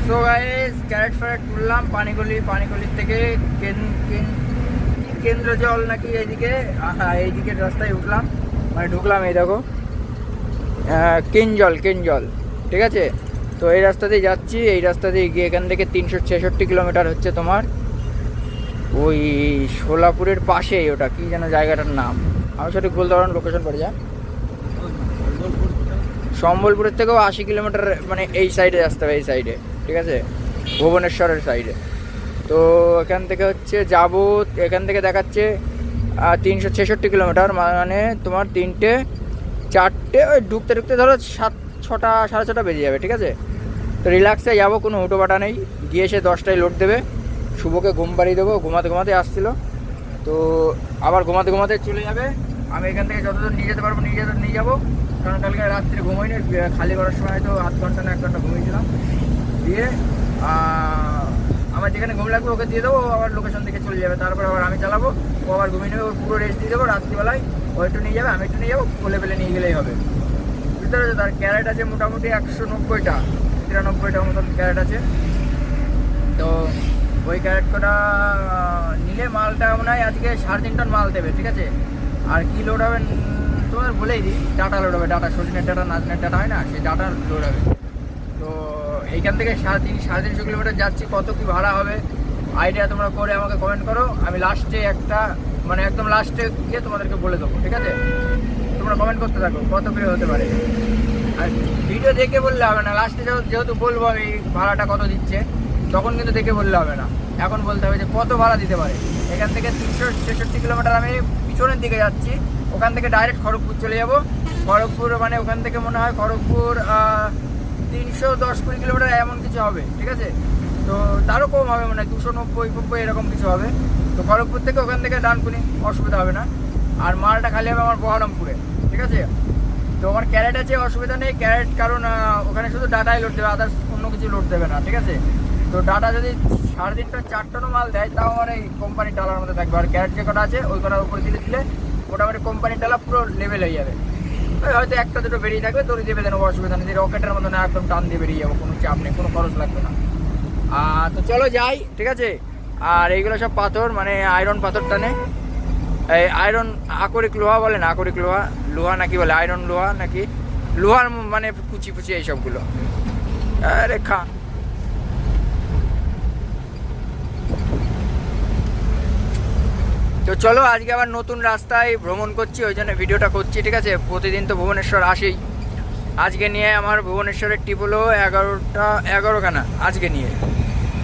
So guys carat ফ্যারেট তুললাম পানিগলির থেকে কেন্দ্র জল নাকি এইদিকে এইদিকে রাস্তায় উঠলাম, মানে ঢুকলাম। এই দেখো কেনজল ঠিক আছে। তো এই রাস্তাতেই যাচ্ছি, এই রাস্তাতেই গিয়ে এখান থেকে 366 কিলোমিটার হচ্ছে তোমার ওই সোলাপুরের পাশেই, ওটা কি যেন জায়গাটার নাম, আমি সঠিক বলতে পারলাম, লোকেশন পড়ে যা। সম্বলপুরের থেকেও 80 কিলোমিটার, মানে এই সাইডে আসতে হবে, এই সাইডে, ঠিক আছে, ভুবনেশ্বরের সাইডে। তো এখান থেকে হচ্ছে যাবো, এখান থেকে দেখাচ্ছে 366 কিলোমিটার, মানে তোমার 3টে 4টে ওই ঢুকতে ধরো 6টা 6:30 বেজে যাবে, ঠিক আছে। তো রিল্যাক্সে যাবো, কোনো হুটোপাটা নেই। গিয়ে সে 10টায় লোড দেবে, শুভকে ঘুম পাড়িয়ে দেবো, ঘুমাতে আসছিলো, তো আবার ঘুমাতে চলে যাবে। আমি এখান থেকে যতদূর নিয়ে যেতে পারবো নিয়ে যাবো, কারণ কালকে রাত্রে ঘুমোইনি, খালি করার সময় হয়তো 0.5 ঘন্টা না 1 ঘন্টা ঘুমিয়েছিলাম। দিয়ে আমার যেখানে ঘুম লাগবে ওকে দিয়ে দেবো, ও আবার লোকেশন দিকে চলে যাবে, তারপর আবার আমি চালাবো, ও আবার ঘুমিয়ে নেবে, ওর পুরো রেস্ট দিয়ে দেবো। রাত্রিবেলায় ও একটু নিয়ে যাবে, আমি একটু নিয়ে যাবো, ফেলে নিয়ে গেলেই হবে, বুঝতে পেরেছো। তার ক্যারেট আছে মোটামুটি 190টা 93টার মতন ক্যারেট আছে। তো ওই ক্যারেট কটা নিলে মালটা মনে হয় আজকে 3.5 টন মাল দেবে, ঠিক আছে। আর কি লোড হবে তোমাদের বলেই দিই, ডাটা লোড হবে, ডাটা, সজনের ডাটা, নাজনের ডাটা হয় না, সেই ডাটা লোড হবে। তো এইখান থেকে 350 কিলোমিটার যাচ্ছি, কত কি ভাড়া হবে আইডিয়া তোমরা করে আমাকে কমেন্ট করো। আমি লাস্টে একটা, মানে একদম লাস্টে গিয়ে তোমাদেরকে বলে দেবো, ঠিক আছে। তোমরা কমেন্ট করতে থাকো কত করে হতে পারে। আর ভিডিও দেখে বললে হবে না, লাস্টে যেহেতু বলবো আমি ভাড়াটা কত দিচ্ছে, তখন কিন্তু দেখে বললে হবে না, এখন বলতে হবে যে কত ভাড়া দিতে পারে। এখান থেকে 366 কিলোমিটার আমি পিছনের দিকে যাচ্ছি, ওখান থেকে ডাইরেক্ট খড়গপুর চলে যাব। খড়গপুর মানে ওখান থেকে মনে হয় খড়গপুর 310-20 কিলোমিটার এমন কিছু হবে, ঠিক আছে। তো তারও কম হবে, মানে 290-90 এরকম কিছু হবে। তো খড়গপুর থেকে ওখান থেকে ডানকুনি, অসুবিধা হবে না। আর মালটা খালি হবে আমার বহরমপুরে, ঠিক আছে। তো আমার ক্যারেট আছে, অসুবিধা নেই ক্যারেট, কারণ ওখানে শুধু ডাটাই লোড দেবে, আদার্স অন্য কিছু লোড দেবে না, ঠিক আছে। তো ডাটা যদি 3.5 টন 4 টনও মাল দেয়, তাও আমার এই কোম্পানির ডালার মধ্যে থাকবে। আর ক্যারেট যে কটা আছে ওই কটার উপরে দিলে মোটামুটি কোম্পানির ডালা পুরো লেভেল হয়ে যাবে। হয়তো একটা দুটো বেরিয়ে থাকবে, দড়ি দিয়ে বেঁধে নেবো, অসুবিধা নেই। রকেটের মতো না, একদম টান দিয়ে বেরিয়ে যাবো, কোনো চাপ নেই, কোনো খরচ লাগবে না। তো চলো যাই, ঠিক আছে। আর এইগুলো সব পাথর, মানে আয়রন পাথর টানে, এই আয়রন আকরিক লোহা বলে না, আকরিক লোহা নাকি বলে, আয়রন লোহা নাকি, লোহার মানে কুচি এইসবগুলো। আরে খা, তো চলো আজকে আবার নতুন রাস্তায় ভ্রমণ করছি, ওই জন্য ভিডিওটা করছি, ঠিক আছে। প্রতিদিন তো ভুবনেশ্বর আসেই, আজকে নিয়ে আমার ভুবনেশ্বরের ট্রিপ হলো 11খানা আজকে নিয়ে।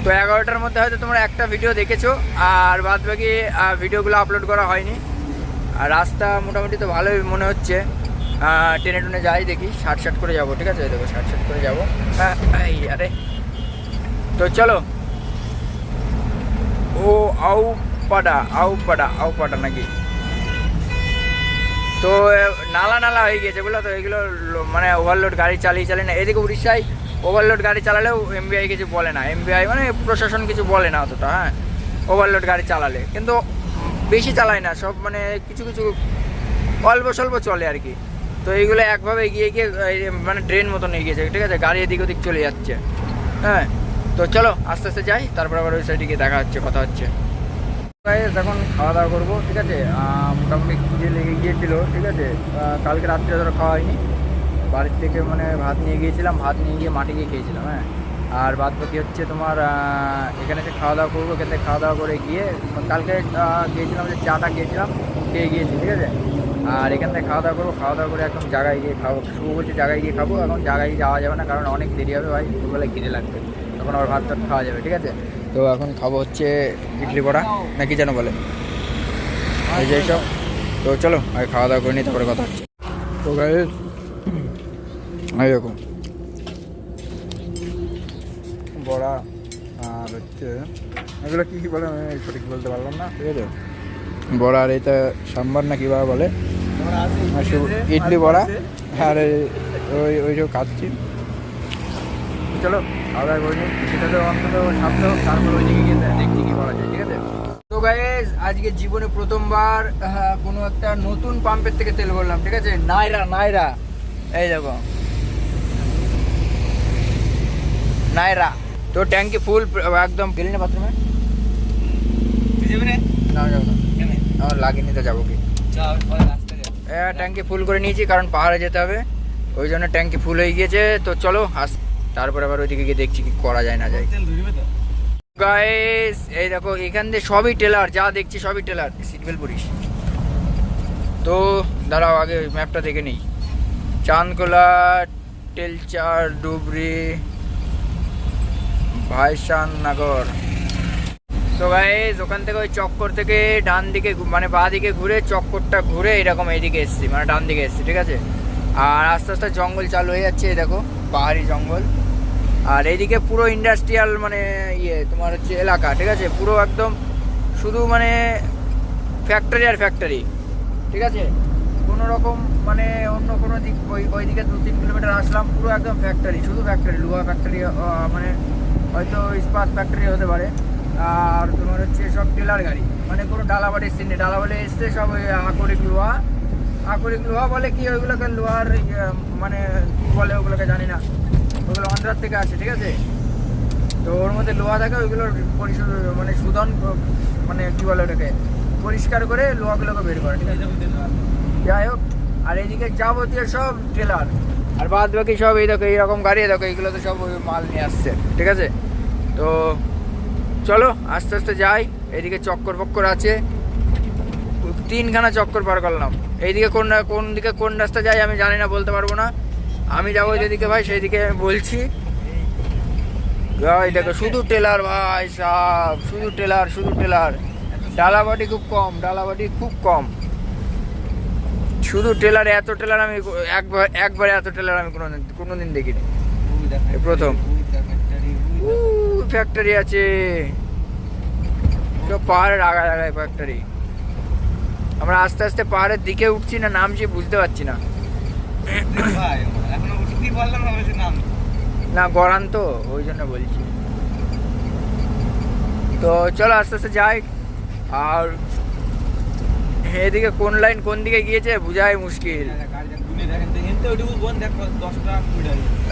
তো 11টার মধ্যে হয়তো তোমরা একটা ভিডিও দেখেছো, আর বাদ বাকি ভিডিওগুলো আপলোড করা হয়নি। আর রাস্তা মোটামুটি তো ভালোই মনে হচ্ছে, টেনে যাই, দেখি 60 করে যাবো, ঠিক আছে। দেখো 60 করে যাবো, আরে তো চলো। ও আউপাডা নাকি, তো নালা হয়ে গিয়েছে, বুঝলো তো। এগুলো মানে ওভারলোড গাড়ি চালিয়ে না, এদিকে উড়িষ্যায় ওভারলোড গাড়ি চালালেও এমবিআই কিছু বলে না, এমবিআই মানে প্রশাসন কিছু বলে না অতটা, হ্যাঁ, ওভারলোড গাড়ি চালালে। কিন্তু বেশি চালায় না সব, মানে কিছু অল্প স্বল্প চলে আর কি। তো এইগুলো একভাবে এগিয়ে মানে ড্রেন মতন এগিয়েছে, ঠিক আছে, গাড়ি এদিক ওদিক চলে যাচ্ছে, হ্যাঁ। তো চলো আস্তে আস্তে যাই, তারপর আবার ওই সাইডে গিয়ে কথা হচ্ছে। এখন খাওয়া দাওয়া করবো, ঠিক আছে। মোটামুটি খিদে লেগে গিয়েছিলো, ঠিক আছে। কালকে রাত্রে ধরো খাওয়া হয়নি, বাড়ির থেকে মানে ভাত নিয়ে গিয়েছিলাম, ভাত নিয়ে গিয়ে মাঠে গিয়ে খেয়েছিলাম, হ্যাঁ। আর বাদ বাকি হচ্ছে তোমার এখানে এসে খাওয়া দাওয়া করবো, এখান থেকে খাওয়া দাওয়া করে গিয়ে, কালকে গিয়েছিলাম যে চাটা খেয়ে গিয়েছি, ঠিক আছে। আর এখান থেকে খাওয়া দাওয়া করবো, খাওয়া দাওয়া করে একদম জায়গায় গিয়ে খাবো, শুভ বলছে জায়গায় গিয়ে খাবো। এখন জায়গায় যাওয়া যাবে না, কারণ অনেক দেরি হবে ভাই, দুপুরবেলায় খিদে লাগবে, তখন আবার ভাত খাওয়া যাবে, ঠিক আছে। তো এখন খাবো হচ্ছে ইডলি বড়া না কি যেন বলে, এই যে এইসব। তো চলো আগে খাওয়া দাওয়া করে নিই, তারপরে কথা হচ্ছে। তো গাইস এরকম বড়া, আর হচ্ছে এগুলো কী বলে আমি সঠিক বলতে পারলাম না, ঠিক আছে। বড়া, আর এটা সাম্বার না কীভাবে বলে, ইডলি বড়া, আর ওইসব খাচ্ছি। চলো খাওয়া দাওয়া করে নিই, সেটা তো অন্তত সামনে হোক, তারপর ওই দিকে গিয়ে দেখছি কী করা যায়, ঠিক আছে। তো গাইস আজকে জীবনে প্রথমবার কোনো একটা নতুন পাম্পের থেকে তেল ভরলাম, ঠিক আছে। নাইরা এই দেখো, নাইরা তো ট্যাঙ্কি ফুল একদম গেলি না বাথরুমে? না যাবো না, আমার লাগেনি তো যাবো কি। ট্যাঙ্কি ফুল করে নিয়েছি কারণ পাহাড়ে যেতে হবে, ওই জন্য ট্যাঙ্কি ফুল হয়ে গিয়েছে। তো চলো তারপরে আবার ওইদিকে গিয়ে দেখছি কি করা যায় না যায়। গাইস এই দেখো এখান দিয়ে সবই টেলার, যা দেখছি সবই টেলার। Seat belt পরিস। তো দাঁড়াও আগে ম্যাপটা দেখে নিই। চাঁদকোলা, টেলচার, ডুবরি, ভাইসানগর। তো গাইস ওখান থেকে ওই চক্কর থেকে ডান দিকে মানে বাঁ দিকে ঘুরে চক্করটা ঘুরে এরকম এইদিকে এসছি, মানে ডান দিকে এসছি, ঠিক আছে। আর আস্তে আস্তে জঙ্গল চালু হয়ে যাচ্ছে, এই দেখো পাহাড়ি জঙ্গল। আর এইদিকে পুরো ইন্ডাস্ট্রিয়াল মানে তোমার হচ্ছে এলাকা, ঠিক আছে। পুরো একদম শুধু মানে ফ্যাক্টরি আর ফ্যাক্টরি, ঠিক আছে। কোনো রকম মানে অন্য কোনো দিক ওইদিকে 2-3 কিলোমিটার আসলাম, পুরো একদম ফ্যাক্টরি, শুধু ফ্যাক্টরি, লোহা ফ্যাক্টরি, মানে হয়তো ইস্পাত ফ্যাক্টরি হতে পারে। আর তোমার হচ্ছে সব টেলার গাড়ি, মানে কোনো ডালাবাড়ির সিন নেই। ডালাবাড়ি এসছে সব ওই আকরিক লোহা বলে কি ওইগুলোকে, লোহার মানে কী বলে ওগুলোকে জানি না, ওগুলো অন্ধ্রার থেকে আসে, ঠিক আছে। তো ওর মধ্যে লোহা থাকে, ওইগুলো পরিশোধ মানে শোধন মানে কী বলে ওটাকে, পরিষ্কার করে লোহাগুলোকে বের করে, ঠিক আছে। যাই হোক, আর এইদিকে যাবতীয় সব ট্রেলার, আর বাদ বাকি সব এই দেখো এইরকম গাড়ি, দেখো এইগুলো তো সব ওই মাল নিয়ে আসছে, ঠিক আছে। তো চলো আস্তে আস্তে যাই। এইদিকে চক্কর ফক্কর আছে, 3খানা চক্কর পার করলাম। এইদিকে কোন দিকে কোন রাস্তা যাই আমি জানি না, বলতে পারবো না। আমি যাবো যেদিকে ভাই সেই দিকে বলছি। ভাই দেখো শুধু টেলার ভাই সাব, শুধু টেলার। ডালাবাটি খুব কম, শুধু টেলার। এত টেলার আমি একবারে এত টেলার আমি কোনোদিন দেখিনি, প্রথম। ফ্যাক্টরি আছে সব পাহাড়ের আগায় ফ্যাক্টরি। আমরা আস্তে আস্তে পাহাড়ের দিকে উঠছি না নামছি বুঝতে পারছি না। না গড়ান তো, ওই জন্য বলছি। তো চলো আস্তে আস্তে যাই। আর এদিকে কোন লাইন কোন দিকে গিয়েছে বুঝাই মুশকিল।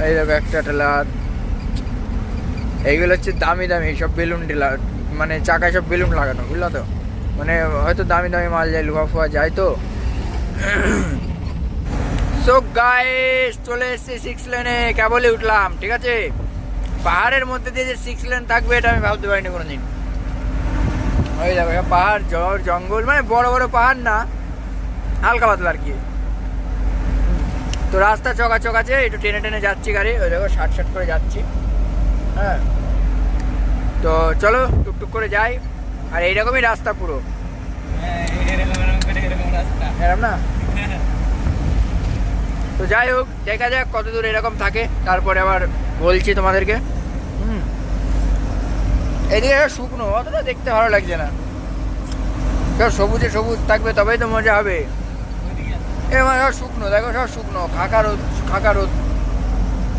এই দেখো একটা টেলার, এইগুলো হচ্ছে দামি সব বেলুন টেলার, মানে চাকায় সব বেলুন লাগানো, বুঝলো তো। মানে হয়তো দামি মাল যায়, লোহা ফোয়া যায় তো। সো গাইস চলে এসেছি 6 লেনে, কেবলই উঠলাম, ঠিক আছে। পাহাড়ের মধ্যে দিয়ে যে 6 লেন থাকবে এটা আমি ভাবতে পারিনি কোনোদিন। ওই দেখো পাহাড় জঙ্গল, মানে বড় বড় পাহাড় না, হালকা পাতলা আর কি। তো রাস্তা চকাচক আছে, একটু টেনে যাচ্ছি গাড়ি, ওই দেখো 60 করে যাচ্ছি। হ্যাঁ তো চলো টুকটুক করে যাই। আর এইরকমই রাস্তা পুরো, এরকম না। তো যাই হোক দেখা যাক কত দূর এরকম থাকে, তারপরে আবার বলছি তোমাদেরকে। এদিকে শুকনো, অতটা দেখতে ভালো লাগছে না। সবুজে সবুজ থাকবে তবেই তো মজা হবে। এবার সব শুকনো, দেখো সব শুকনো, খাকা রোদ,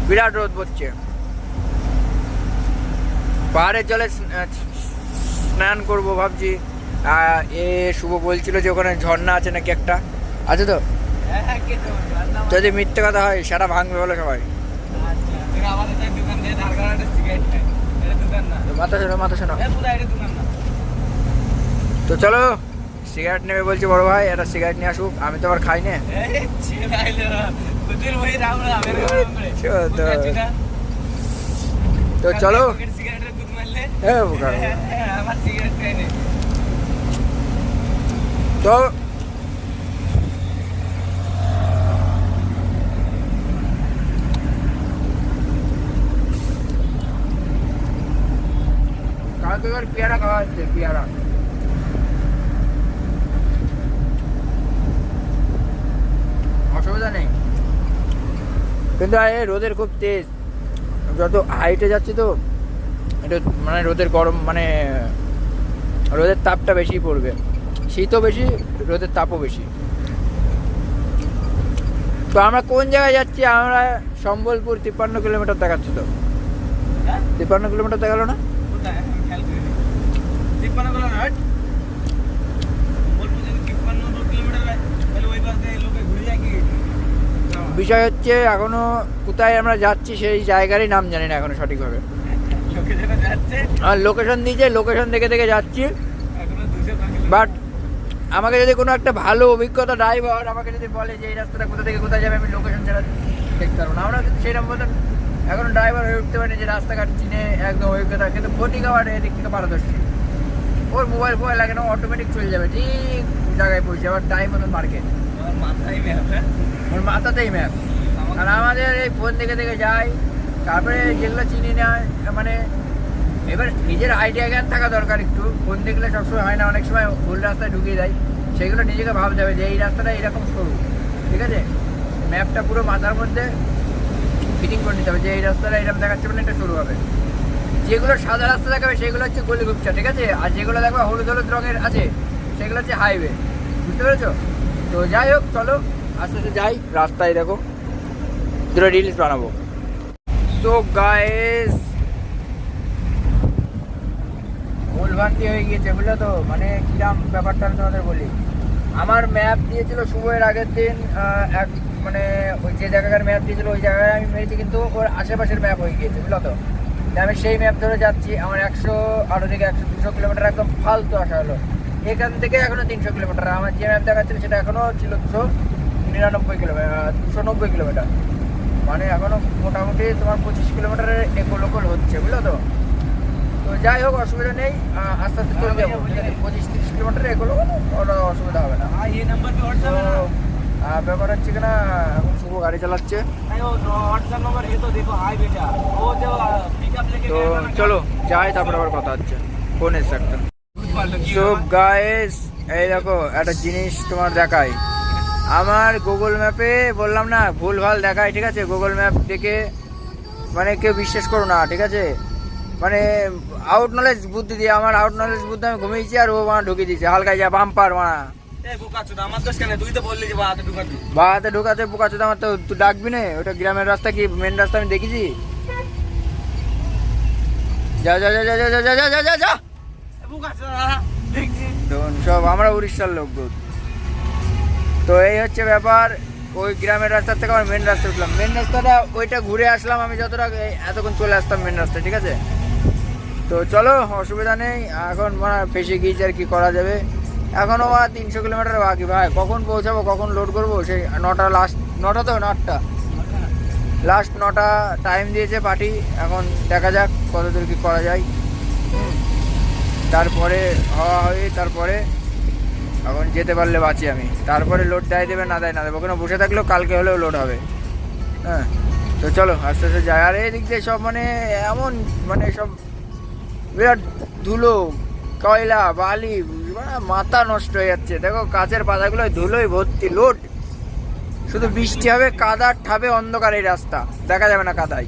বিরাট রোদ পড়ছে। পাহাড়ের জলে স্নান করবো ভাবছি। শুভ বলছিল যে ওখানে ঝর্ণা আছে নাকি একটা, আছে তো। যদি মিথ্যে কথা হয় সেটা ভাঙবে বলে সবাই। মাথা শোনো। তো চলো সিগারেট নেবে বলছি বড় ভাই, একটা সিগারেট নিয়ে আসুক, আমি তো আবার খাই না। তো চলো তো কালকে এবার পেয়ারা খাওয়া হচ্ছে, পেয়ারা। অসুবিধা নেই, কিন্তু রোদের খুব তেজ। যত হাইটে যাচ্ছি তো একটু মানে রোদের গরম, মানে রোদের তাপটা বেশি পড়বে, শীতও বেশি রোদের তাপও বেশি। তো আমরা কোন জায়গায় যাচ্ছি? আমরা সম্বলপুর, 53 কিলোমিটার দেখাচ্ছি তো। 53 কিলোমিটার দেখালো না? বিষয় হচ্ছে এখনো কোথায় আমরা যাচ্ছি সেই জায়গারই নাম জানি না এখনো সঠিকভাবে। আর লোকেশন দিয়েছে, লোকেশন দেখে দেখে যাচ্ছি। বাট আমাকে যদি কোনো একটা ভালো অভিজ্ঞতা ড্রাইভার আমাকে যদি বলে যে এই রাস্তাটা কোথা থেকে কোথায় যাবে, আমি লোকেশন ছাড়া দেখতে পারবো না। আমরা কিন্তু সেইরকম মতন এখন ড্রাইভার হয়ে উঠতে পারিনি যে রাস্তাঘাট চিনে একদম অভিজ্ঞতা, কিন্তু ফটিক আবার এদিক থেকে পারদর্শী। ওর মোবাইল ফোবাইল লাগে না, অটোমেটিক চলে যাবে, ঠিক জায়গায় পৌঁছে আবার টাইম মতন মার্কেট। ওর মাথাতেই ম্যাপ। আর আমাদের এই ফোন দেখে দেখে যাই, তারপরে যেগুলো চিনি না, মানে এবার নিজের আইডিয়া জ্ঞান থাকা দরকার একটু। ফোন দেখলে সবসময় হয় না, অনেক সময় ভুল রাস্তায় ঢুকিয়ে দেয়। সেগুলো নিজেকে ভাবতে হবে যে এই রাস্তাটা এরকম সরু, ঠিক আছে, ম্যাপটা পুরো মাথার মধ্যে ফিটিং করে নিতে হবে যে এই রাস্তাটা এরকম দেখাচ্ছে মানে এটা শুরু হবে। যেগুলো সাদা রাস্তা দেখাবে সেগুলো হচ্ছে গলিগুচ্ছা, ঠিক আছে, আর যেগুলো দেখবে হলুদ হলুদ রঙের আছে সেগুলো হচ্ছে হাইওয়ে, বুঝতে পেরেছো? তো যাই হোক, চলো আস্তে আস্তে যাই। রাস্তায় দেখো দুটো রিলস বানাবো। সো গাইস, ভুলভ্রান্তি হয়ে গিয়েছে, বুঝলো তো, মানে কিরাম ব্যাপারটা আমি তোমাদের বলি। আমার ম্যাপ দিয়েছিল শুভের আগের দিন, মানে ওই যে জায়গার ম্যাপ দিয়েছিল ওই জায়গায় আমি মেরেছি, কিন্তু ওর আশেপাশের ম্যাপ হয়ে গিয়েছে, বুঝলো তো। আমি সেই ম্যাপ ধরে যাচ্ছি, আমার 100 আরো থেকে 100-200 কিলোমিটার একদম ফালতু আসা হলো। এখান থেকে এখনো 300 কিলোমিটার, আমার যে ম্যাপ দেখাচ্ছিল সেটা এখনো ছিল 299 কিলোমিটার, 290 কিলোমিটার, মানে এখনো মোটামুটি তোমার 25 কিলোমিটারের একোলোকল হচ্ছে, বুঝলো তো। তো যাই হোক, অসুবিধা নেই, আস্তে আস্তে চলে যাবো, 25-30 কিলোমিটার এগুলো ওটা অসুবিধা হবে না। ব্যাপার হচ্ছে কিনা, এখন শুভ গাড়ি চালাচ্ছে। তো চলো যাই, তারপরে আবার কথা হচ্ছে, ফোন এসে একটা। সো গাইস, এই দেখো একটা জিনিস তোমার দেখাই। আমার গুগল ম্যাপে বললাম না ভুলভাল দেখায়, ঠিক আছে, গুগল ম্যাপ দেখে মানে কেউ বিশ্বাস করো না, ঠিক আছে, মানে আউট নলেজ বুদ্ধি দিয়ে, আমার আউট নলেজ বুদ্ধি আমি ঘুমিয়েছি আর ও মানে ঢুকিয়ে দিয়েছে হালকায়, যা বাম্পার মানা বাহাতে ঢুকাতে বোকাচোদা। আমার তো তুই ডাকবি না, ওটা গ্রামের রাস্তা কি মেন রাস্তা আমি দেখেছি। যা যা যা যা যা যা যা যা যা যা, সব আমরা উড়িষ্যার লোক। তো এই হচ্ছে ব্যাপার, ওই গ্রামের রাস্তার থেকে আমার মেন রাস্তা উঠলাম, মেন রাস্তাটা ওইটা ঘুরে আসলাম আমি, যতটা এতক্ষণ চলে আসতাম মেন রাস্তা, ঠিক আছে। তো চলো, অসুবিধা নেই, এখন মানে ফেসে গিয়েছে, আর কি করা যাবে। এখনও 300 কিলোমিটার বাকি ভাই, কখন পৌঁছাবো, কখন লোড করবো, সেই 9টা, লাস্ট 9টা তো 8টা, লাস্ট 9টা টাইম দিয়েছে পার্টি। এখন দেখা যাক কত দূর কী করা যায়। তারপরে হওয়া হয়ে তারপরে এখন যেতে পারলে বাঁচি আমি, তারপরে লোড দেয় দেবে না দেয় না দেবে, ওখানে বসে থাকলেও কালকে হলেও লোড হবে। হ্যাঁ, তো চলো আস্তে আস্তে যাই। আর এদিক দিয়ে সব মানে এমন মানে সব বিরাট ধুলো, কয়লা, বালি, মানে মাথা নষ্ট হয়ে যাচ্ছে। দেখো কাছের পাতাগুলো ধুলোই ভর্তি, লোড। শুধু বৃষ্টি হবে, কাদার ঠাবে অন্ধকার এই রাস্তা, দেখা যাবে না কাদায়,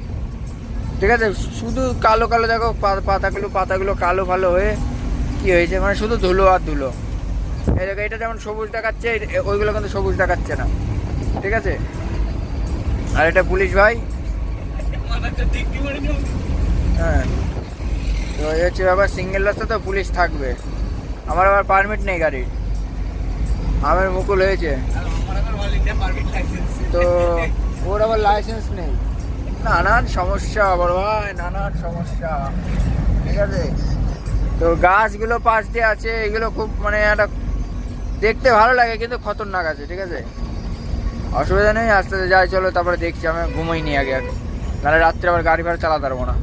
ঠিক আছে, শুধু কালো কালো। দেখো পাতাগুলো কালো কালো হয়ে কি হয়েছে, মানে শুধু ধুলো আর ধুলো। এই দেখো, এটা যেমন সবুজ দেখাচ্ছে, ওইগুলো কিন্তু সবুজ দেখাচ্ছে না, ঠিক আছে। আর এটা পুলিশ ভাই, হ্যাঁ। তো এই হচ্ছে ব্যাপার, সিঙ্গেল রাস্তা তো পুলিশ থাকবে। আমার আবার পারমিট নেই গাড়ির, আমার মুকুল হয়েছে তো ওর আবার লাইসেন্স নেই, নানান সমস্যা বড় ভাই, নানান সমস্যা, ঠিক আছে। তো গাছগুলো পাশ দিয়ে আছে, এগুলো খুব মানে একটা দেখতে ভালো লাগে, কিন্তু খতরনাক আছে, ঠিক আছে। অসুবিধা নেই, আস্তে আস্তে যাই, চলো তারপরে দেখছি। আমি ঘুমাইনি আগে, নাহলে রাত্রে আবার গাড়ি ফাড়ি চালাতে পারবো না।